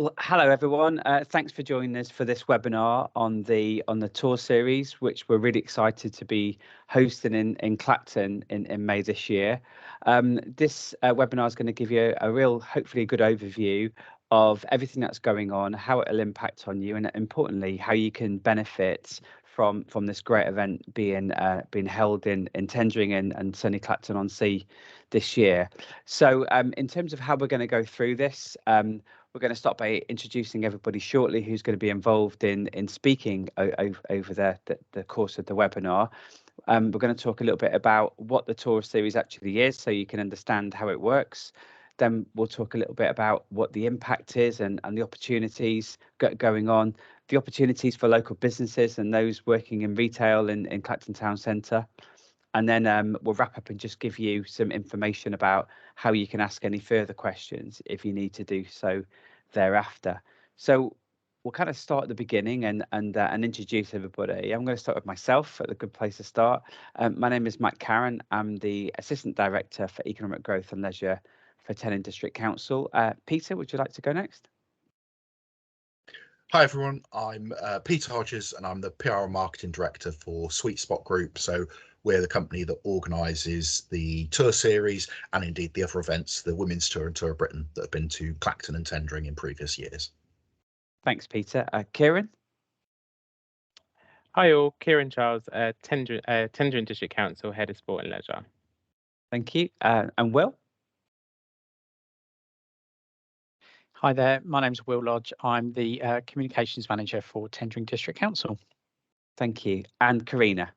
Well, hello everyone. Thanks for joining us for this webinar on the tour series, which we're really excited to be hosting in Clacton in May this year. This webinar is going to give you a real, hopefully, a good overview of everything that's going on, how it'll impact on you, and importantly, how you can benefit from this great event being held in Tendring and certainly Clacton-on-Sea this year. So, in terms of how we're going to go through this. We're going to start by introducing everybody shortly who's going to be involved in speaking over the course of the webinar. We're going to talk a little bit about what the tour series actually is so you can understand how it works. Then we'll talk a little bit about what the impact is and the opportunities going on, the opportunities for local businesses and those working in retail in Clacton Town Centre. And then we'll wrap up and just give you some information about how you can ask any further questions if you need to do so thereafter. So we'll kind of start at the beginning and introduce everybody. I'm going to start with myself, a good place to start. My name is Mike Karen. I'm the Assistant Director for Economic Growth and Leisure for Tendring District Council. Peter, would you like to go next? Hi everyone, I'm Peter Hodges and I'm the PR and Marketing Director for Sweet Spot Group. So we're the company that organises the tour series and indeed the other events, the Women's Tour and Tour of Britain that have been to Clacton and Tendring in previous years. Thanks, Peter. Kieran? Hi all, Kieran Charles, Tendring District Council, Head of Sport and Leisure. Thank you. And Will? Hi there, my name's Will Lodge. I'm the Communications Manager for Tendring District Council. Thank you. And Karina?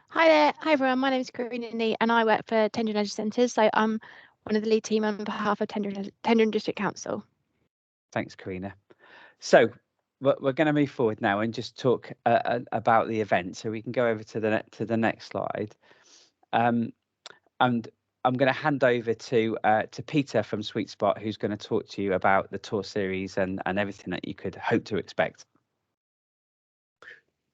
Hi there, hi everyone, my name is Karina Lee and I work for Tendring Leisure Centres, so I'm one of the lead team on behalf of Tendring District Council. Thanks, Karina. So we're going to move forward now and just talk about the event. So we can go over to the next slide. And I'm going to hand over to Peter from Sweet Spot, who's going to talk to you about the tour series and everything that you could hope to expect.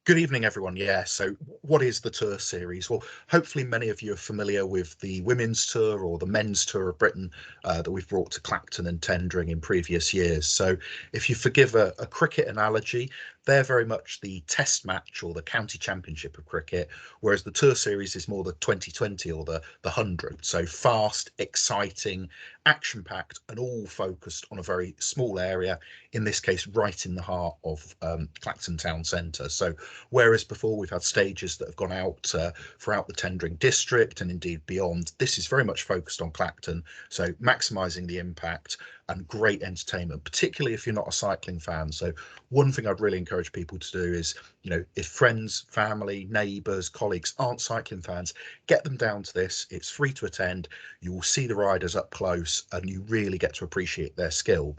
Good evening, everyone. Yeah, so what is the tour series? Well, hopefully many of you are familiar with the Women's Tour or the Men's Tour of Britain that we've brought to Clacton and Tendring in previous years. So if you forgive a cricket analogy, they're very much the test match or the county championship of cricket, whereas the tour series is more the 2020 or the 100. So fast, exciting, action-packed and all focused on a very small area, in this case right in the heart of Clacton Town Centre. So whereas before we've had stages that have gone out throughout the Tendring district and indeed beyond, this is very much focused on Clacton, so maximising the impact and great entertainment, particularly if you're not a cycling fan. So one thing I'd really encourage people to do is, if friends, family, neighbours, colleagues aren't cycling fans, get them down to this. It's free to attend. You will see the riders up close and you really get to appreciate their skill.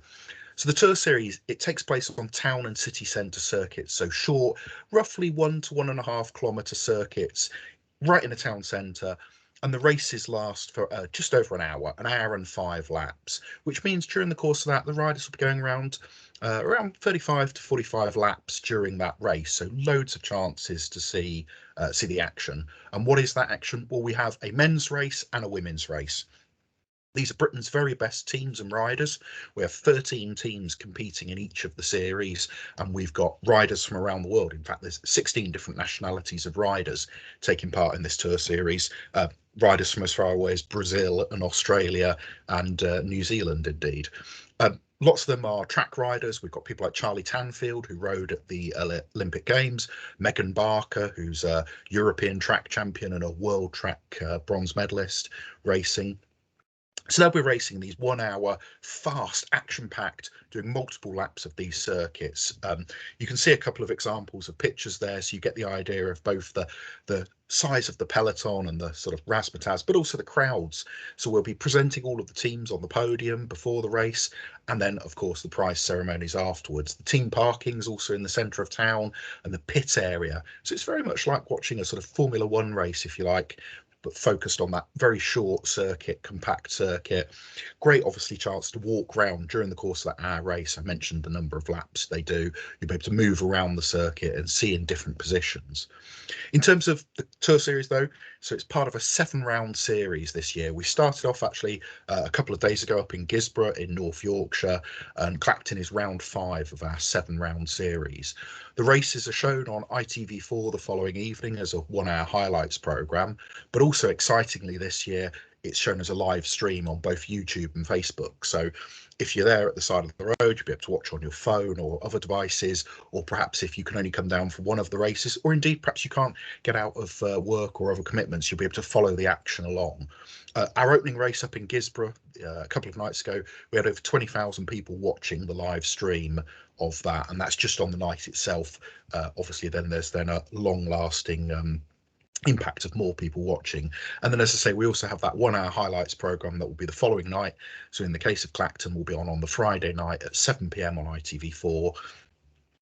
So the tour series, it takes place on town and city centre circuits, so short, roughly 1 to 1.5 kilometre circuits right in the town centre. And the races last for just over an hour and 5 laps, which means during the course of that, the riders will be going around 35 to 45 laps during that race. So loads of chances to see the action. And what is that action? Well, we have a men's race and a women's race. These are Britain's very best teams and riders. We have 13 teams competing in each of the series, and we've got riders from around the world. In fact, there's 16 different nationalities of riders taking part in this tour series. Riders from as far away as Brazil and Australia and New Zealand, indeed. Lots of them are track riders. We've got people like Charlie Tanfield, who rode at the Olympic Games, Megan Barker, who's a European track champion and a world track bronze medalist racing. So they'll be racing these 1 hour, fast, action-packed, doing multiple laps of these circuits. You can see a couple of examples of pictures there, so you get the idea of both the size of the peloton and the sort of razzmatazz, but also the crowds. So we'll be presenting all of the teams on the podium before the race, and then, of course, the prize ceremonies afterwards. The team parking is also in the centre of town and the pit area. So it's very much like watching a sort of Formula One race, if you like, but focused on that very short circuit, compact circuit. Great, obviously, chance to walk around during the course of that hour race. I mentioned the number of laps they do. You'll be able to move around the circuit and see in different positions. In terms of the tour series, though, So it's part of a 7-round series this year. We started off actually a couple of days ago up in Gisborough in North Yorkshire, and Clacton is round 5 of our 7-round series. The races are shown on ITV4 the following evening as a 1-hour highlights programme, but also excitingly this year it's shown as a live stream on both YouTube and Facebook. So if you're there at the side of the road, you'll be able to watch on your phone or other devices, or perhaps if you can only come down for one of the races, or indeed perhaps you can't get out of work or other commitments, you'll be able to follow the action along. Our opening race up in Gisborough a couple of nights ago, we had over 20,000 people watching the live stream of that, and that's just on the night itself. Obviously then there's a long-lasting impact of more people watching. And then, as I say, we also have that 1-hour highlights program that will be the following night. So in the case of Clacton, we'll be on the Friday night at 7 p.m. on ITV4.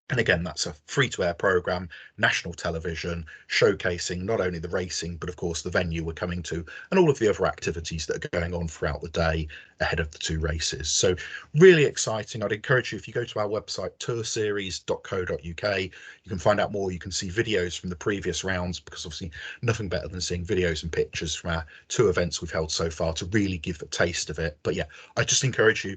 And again, that's a free-to-air programme, national television, showcasing not only the racing, but of course the venue we're coming to and all of the other activities that are going on throughout the day ahead of the 2 races. So really exciting. I'd encourage you, if you go to our website, tourseries.co.uk, you can find out more. You can see videos from the previous rounds, because obviously nothing better than seeing videos and pictures from our 2 events we've held so far to really give a taste of it. But yeah, I just encourage you,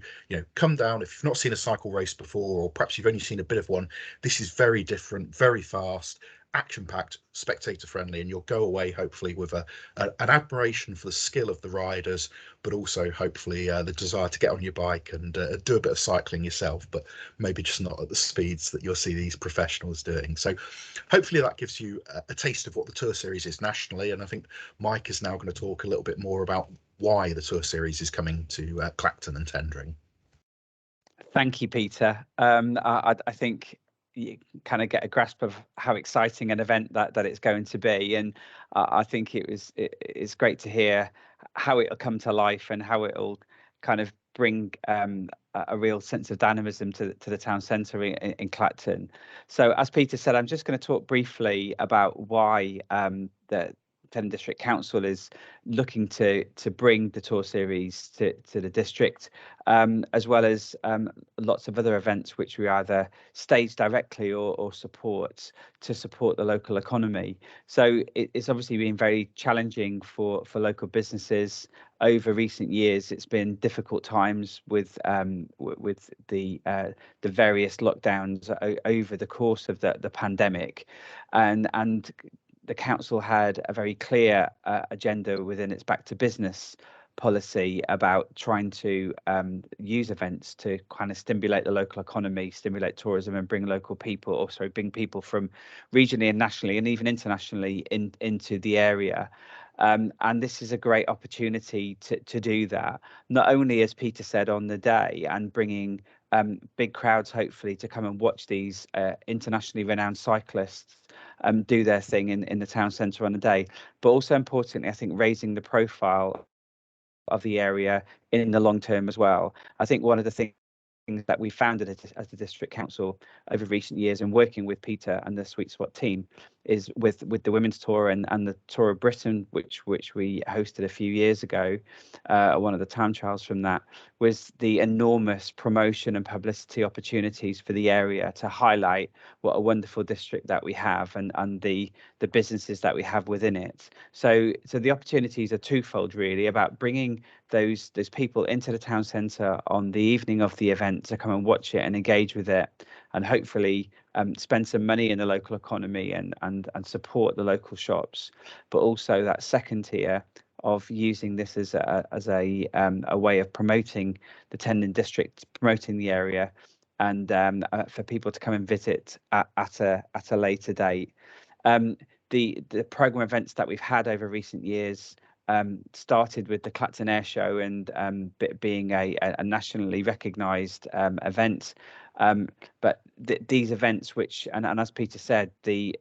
come down. If you've not seen a cycle race before, or perhaps you've only seen a bit of one, this is very different, very fast, action-packed, spectator-friendly, and you'll go away hopefully with an admiration for the skill of the riders, but also hopefully the desire to get on your bike and do a bit of cycling yourself, but maybe just not at the speeds that you'll see these professionals doing. So hopefully that gives you a taste of what the Tour Series is nationally, and I think Mike is now going to talk a little bit more about why the Tour Series is coming to Clacton and Tendring. Thank you, Peter. I think you kind of get a grasp of how exciting an event that it's going to be, and I think it's great to hear how it'll come to life and how it'll kind of bring a real sense of dynamism to the town centre in Clacton. So as Peter said, I'm just going to talk briefly about why the Tendring District Council is looking to bring the Tour Series to the district, as well as lots of other events which we either stage directly or support the local economy. So it's obviously been very challenging for local businesses over recent years. It's been difficult times with the various lockdowns over the course of the pandemic, and the council had a very clear agenda within its back to business policy about trying to use events to kind of stimulate the local economy, stimulate tourism, and bring bring people from regionally and nationally and even internationally into the area. And this is a great opportunity to do that, not only, as Peter said, on the day and bringing big crowds hopefully to come and watch these internationally renowned cyclists do their thing in the town centre on the day, but also importantly, I think raising the profile of the area in the long term as well. I think one of the things that we found as the district council over recent years, and working with Peter and the Sweet Spot team, is with the Women's Tour and the Tour of Britain, which we hosted a few years ago, one of the time trials from that, was the enormous promotion and publicity opportunities for the area to highlight what a wonderful district that we have and the businesses that we have within it. So the opportunities are twofold, really, about bringing those people into the town centre on the evening of the event to come and watch it and engage with it, and hopefully spend some money in the local economy and support the local shops, but also that second tier of using this as a way of promoting the Tendring district, promoting the area, and for people to come and visit at a later date. The programme events that we've had over recent years started with the Clacton Air Show and being a nationally recognised event. But these events, which and as Peter said, the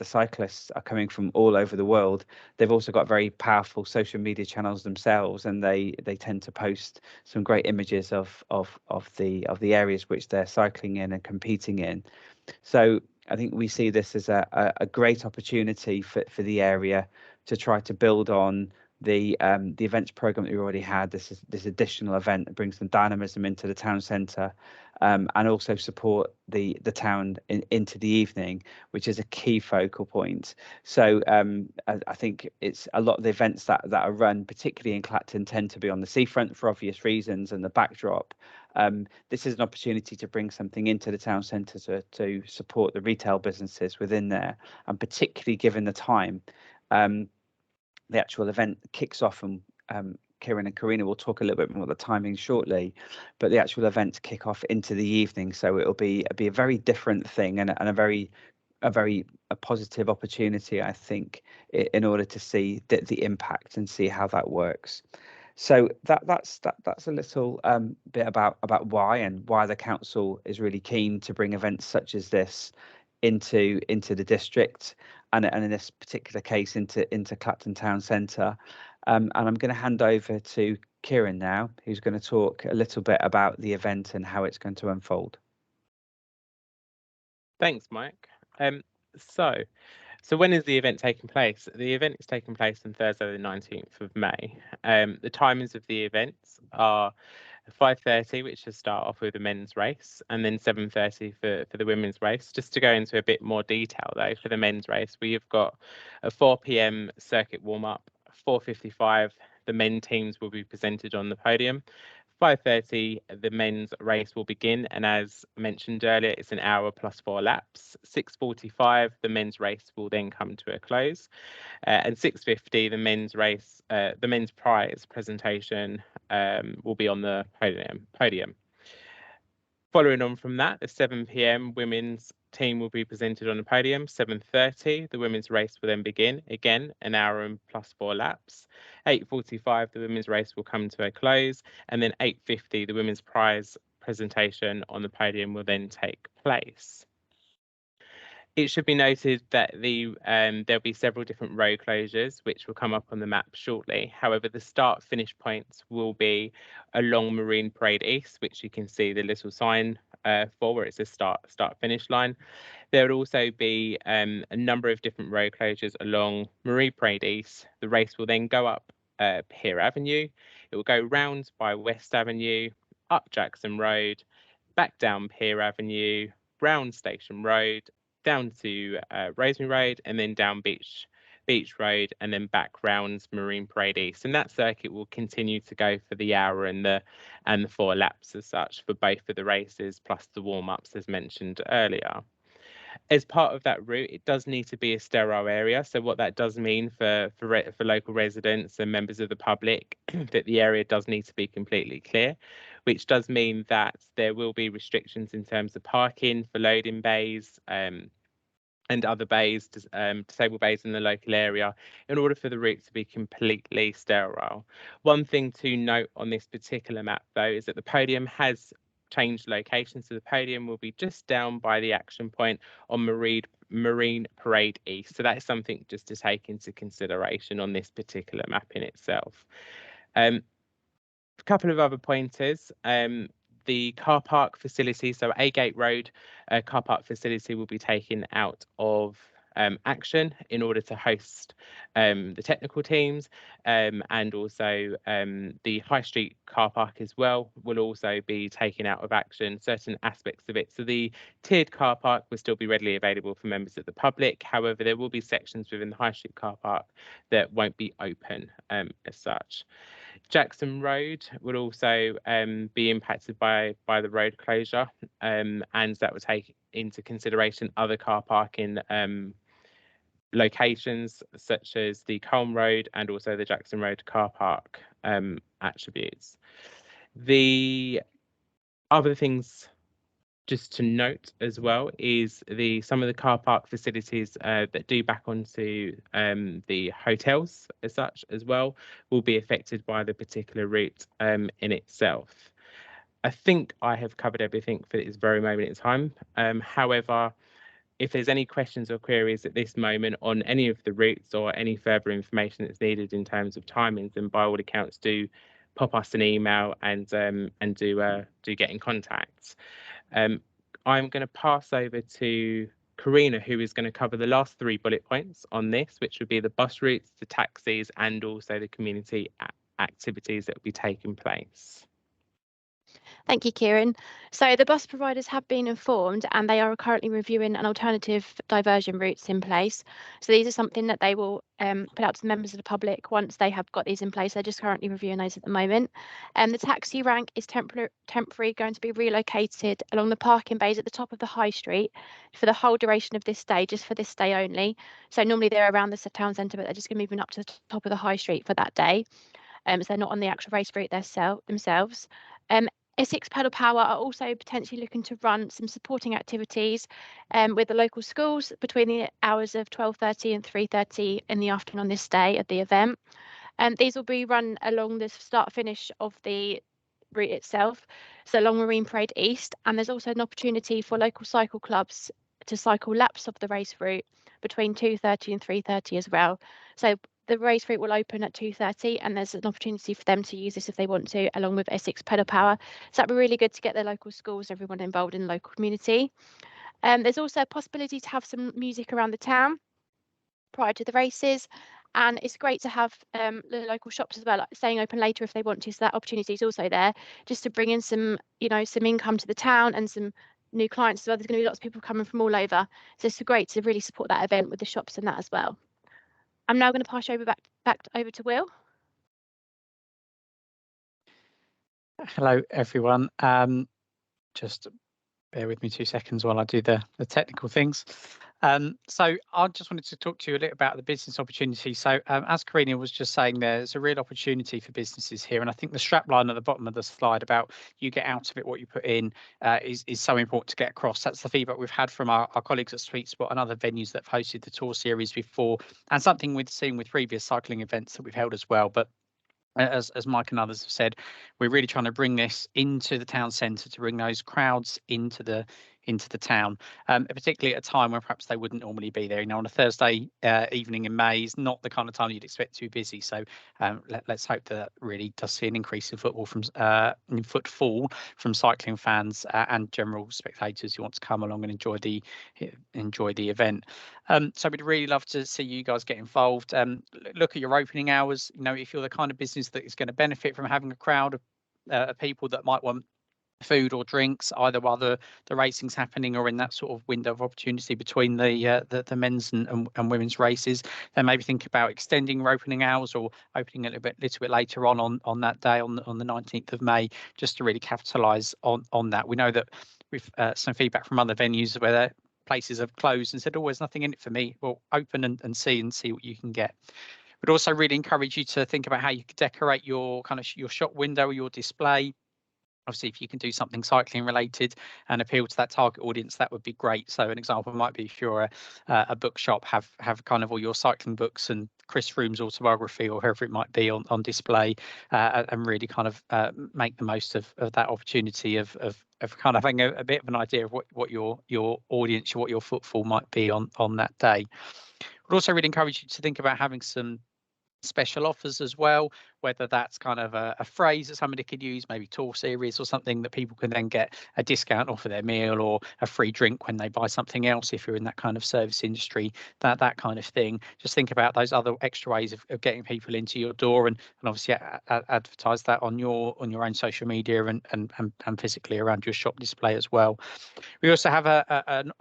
cyclists are coming from all over the world. They've also got very powerful social media channels themselves, and they tend to post some great images of the areas which they're cycling in and competing in. So I think we see this as a great opportunity for the area to try to build on the events program that we already had, this additional event that brings some dynamism into the town centre, and also support the town into the evening, which is a key focal point. So I think it's a lot of the events that are run, particularly in Clacton, tend to be on the seafront for obvious reasons and the backdrop. This is an opportunity to bring something into the town centre to support the retail businesses within there, and particularly given the time. The actual event kicks off, and Kieran and Karina will talk a little bit more about the timing shortly, but the actual events kick off into the evening, so it'll be a very different thing, and a very positive opportunity, I think, in order to see the impact and see how that works. So that's a little bit about why the council is really keen to bring events such as this into the district, and in this particular case into Clacton Town Centre. And I'm going to hand over to Kieran now, who's going to talk a little bit about the event and how it's going to unfold. Thanks, Mike. So when is the event taking place? The event is taking place on Thursday, the 19th of May. The timings of the events are 5:30, which will start off with the men's race, and then 7:30 for the women's race. Just to go into a bit more detail, though, for the men's race, we have got a 4 p.m. circuit warm-up. 4:55, the men teams will be presented on the podium. 5:30, the men's race will begin, and as mentioned earlier, it's an hour plus 4 laps. 6:45, the men's race will then come to a close, and 6:50, the men's race, the men's prize presentation will be on the podium. Following on from that, the 7 p.m. women's team will be presented on the podium. 7:30, the women's race will then begin, again an hour and plus 4 laps. 8:45, the women's race will come to a close, and then 8:50, the women's prize presentation on the podium will then take place. It should be noted that there'll be several different road closures which will come up on the map shortly. However, the start-finish points will be along Marine Parade East, which you can see the little sign for, where it says start-finish line. There will also be a number of different road closures along Marine Parade East. The race will then go up Pier Avenue. It will go round by West Avenue, up Jackson Road, back down Pier Avenue, round Station Road, down to Rosemary Road, and then down Beach Road, and then back round Marine Parade East. And that circuit will continue to go for the hour and the 4 laps as such for both of the races, plus the warm-ups as mentioned earlier. As part of that route, it does need to be a sterile area. So what that does mean for local residents and members of the public, that the area does need to be completely clear, which does mean that there will be restrictions in terms of parking for loading bays and other bays, disabled bays in the local area, in order for the route to be completely sterile. One thing to note on this particular map, though, is that the podium has changed location, so the podium will be just down by the action point on Marine Parade East. So that is something just to take into consideration on this particular map in itself. A couple of other pointers. The car park facility, so A-Gate Road car park facility, will be taken out of action in order to host the technical teams, and also the High Street car park as well will also be taken out of action, certain aspects of it. So the tiered car park will still be readily available for members of the public. However, there will be sections within the High Street car park that won't be open as such. Jackson Road would also be impacted by the road closure, and that would take into consideration other car parking locations such as the Colne Road and also the Jackson Road car park attributes. The other things just to note as well is some of the car park facilities that do back onto the hotels as such as well will be affected by the particular route in itself. I think I have covered everything for this very moment in time. However, if there's any questions or queries at this moment on any of the routes or any further information that's needed in terms of timings, then by all accounts do pop us an email and do get in contact. I'm going to pass over to Karina, who is going to cover the last 3 bullet points on this, which would be the bus routes, the taxis, and also the community activities that will be taking place. Thank you, Kieran. So the bus providers have been informed and they are currently reviewing an alternative diversion routes in place. So these are something that they will put out to the members of the public once they have got these in place. They're just currently reviewing those at the moment. The taxi rank is temporary going to be relocated along the parking bays at the top of the high street for the whole duration of this day, just for this day only. So normally they're around the town centre, but they're just going to move up to the top of the high street for that day. So they're not on the actual race route themselves. Essex Pedal Power are also potentially looking to run some supporting activities with the local schools between the hours of 12:30 and 3:30 in the afternoon on this day at the event. These will be run along the start finish of the route itself, so along Marine Parade East, and there's also an opportunity for local cycle clubs to cycle laps of the race route between 2:30 and 3:30 as well. So the race route will open at 2:30 and there's an opportunity for them to use this if they want to, along with Essex Pedal Power. So that'd be really good to get their local schools, everyone involved in the local community. There's also a possibility to have some music around the town prior to the races. And it's great to have the local shops as well, like staying open later if they want to. So that opportunity is also there, just to bring in some, some income to the town and some new clients as well. There's going to be lots of people coming from all over. So it's great to really support that event with the shops and that as well. I'm now going to pass you over back over to Will. Hello, everyone. Just bear with me 2 seconds while I do the technical things. So I just wanted to talk to you a little about the business opportunity. So as Karina was just saying, there's a real opportunity for businesses here. And I think the strap line at the bottom of the slide about you get out of it what you put in is so important to get across. That's the feedback we've had from our colleagues at Sweet Spot and other venues that have hosted the tour series before, and something we've seen with previous cycling events that we've held as well. But as Mike and others have said, we're really trying to bring this into the town centre, to bring those crowds into the town, particularly at a time where perhaps they wouldn't normally be there. On a Thursday evening in May is not the kind of time you'd expect to be busy. So let's hope that really does see an increase in footfall from cycling fans and general spectators who want to come along and enjoy the event. So we'd really love to see you guys get involved. Look at your opening hours. If you're the kind of business that is going to benefit from having a crowd of people that might want food or drinks either while the racing's happening or in that sort of window of opportunity between the men's and women's races, then maybe think about extending your opening hours or opening a little bit later on that day on the 19th of May, just to really capitalize on that. We know that we've some feedback from other venues where their places have closed and said, oh, there's nothing in it for me. Well, open and see what you can get. But also really encourage you to think about how you could decorate your your shop window or your display. Obviously, if you can do something cycling related and appeal to that target audience, that would be great. So an example might be if you're a bookshop, have kind of all your cycling books and Chris Froome's autobiography or whoever it might be on display, and really kind of make the most of that opportunity of kind of having a bit of an idea of what your audience, what your footfall might be on that day. Would also really encourage you to think about having some special offers as well, whether that's kind of a phrase that somebody could use, maybe tour series or something that people can then get a discount off of their meal or a free drink when they buy something else, if you're in that kind of service industry, that kind of thing. Just think about those other extra ways of getting people into your door and obviously advertise that on your own social media and physically around your shop display as well. We also have an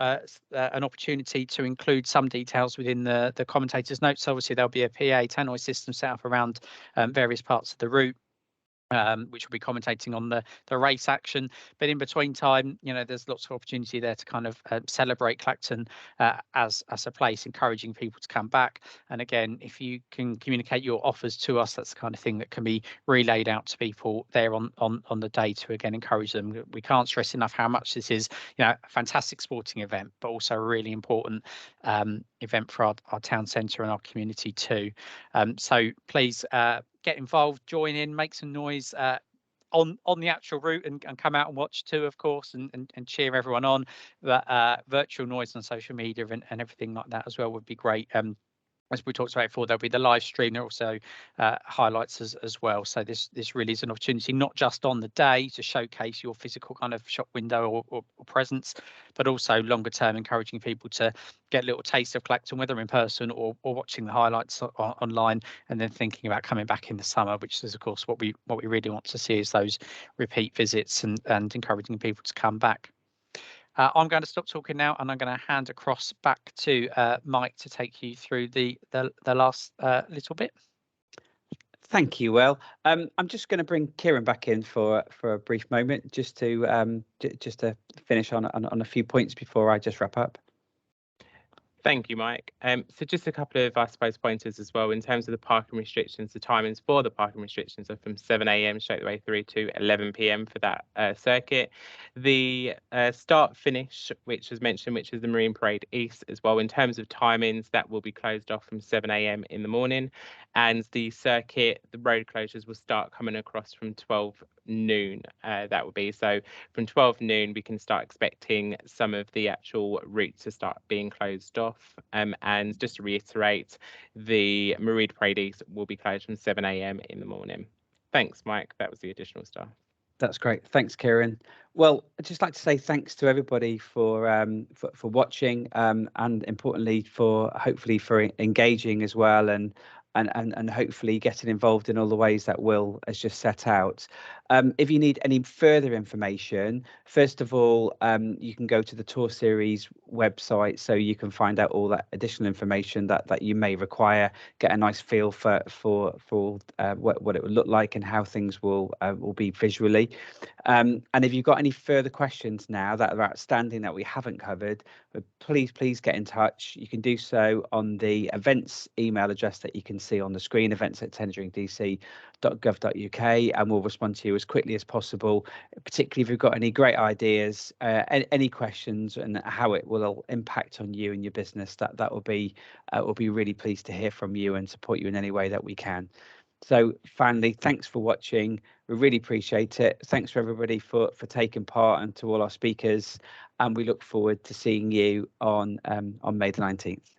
opportunity to include some details within the commentators' notes. Obviously, there'll be a PA tannoy system set up around various parts of the route, which will be commentating on the race action. But in between time, there's lots of opportunity there to kind of celebrate Clacton as a place, encouraging people to come back. And again, if you can communicate your offers to us, that's the kind of thing that can be relayed out to people there on the day to again encourage them. We can't stress enough how much this is a fantastic sporting event, but also a really important event for our town centre and our community too. So please get involved, join in, make some noise on the actual route and come out and watch too, of course, and cheer everyone on. But virtual noise on social media and everything like that as well would be great. as we talked about before, there'll be the live stream. There are also highlights as well. So this really is an opportunity, not just on the day to showcase your physical kind of shop window or presence, but also longer term, encouraging people to get a little taste of Clacton, whether in person or watching the highlights online, and then thinking about coming back in the summer, which is of course what we really want to see, is those repeat visits and encouraging people to come back. I'm going to stop talking now, and I'm going to hand across back to Mike to take you through the last little bit. Thank you, Will. I'm just going to bring Kieran back in for a brief moment, just to finish on a few points before I just wrap up. Thank you, Mike. So just a couple of, I suppose, pointers as well in terms of the parking restrictions. The timings for the parking restrictions are from 7 a.m. straight the way through to 11 p.m. for that circuit. The start finish, which was mentioned, which is the Marine Parade East as well, in terms of timings, that will be closed off from 7 a.m. in the morning. And the circuit, the road closures will start coming across from 12 noon. That would be so from 12 noon we can start expecting some of the actual routes to start being closed off. And just to reiterate, the Marine Parade East will be closed from 7 a.m. in the morning. Thanks, Mike. That was the additional stuff. That's great. Thanks, Kieran. Well, I'd just like to say thanks to everybody for watching, and importantly for hopefully for engaging as well, and hopefully getting involved in all the ways that Will has just set out. If you need any further information, first of all, you can go to the tour series website, so you can find out all that additional information that you may require, get a nice feel for what it would look like and how things will be visually. And if you've got any further questions now that are outstanding that we haven't covered, please get in touch. You can do so on the events email address that you can see on the screen, events@tendringdc.gov.uk, and we'll respond to you as quickly as possible, particularly if you've got any great ideas, any questions, and how it will impact on you and your business. That will be really pleased to hear from you and support you in any way that we can. So finally, thanks for watching. We really appreciate it. Thanks for everybody for taking part, and to all our speakers. And we look forward to seeing you on May the 19th.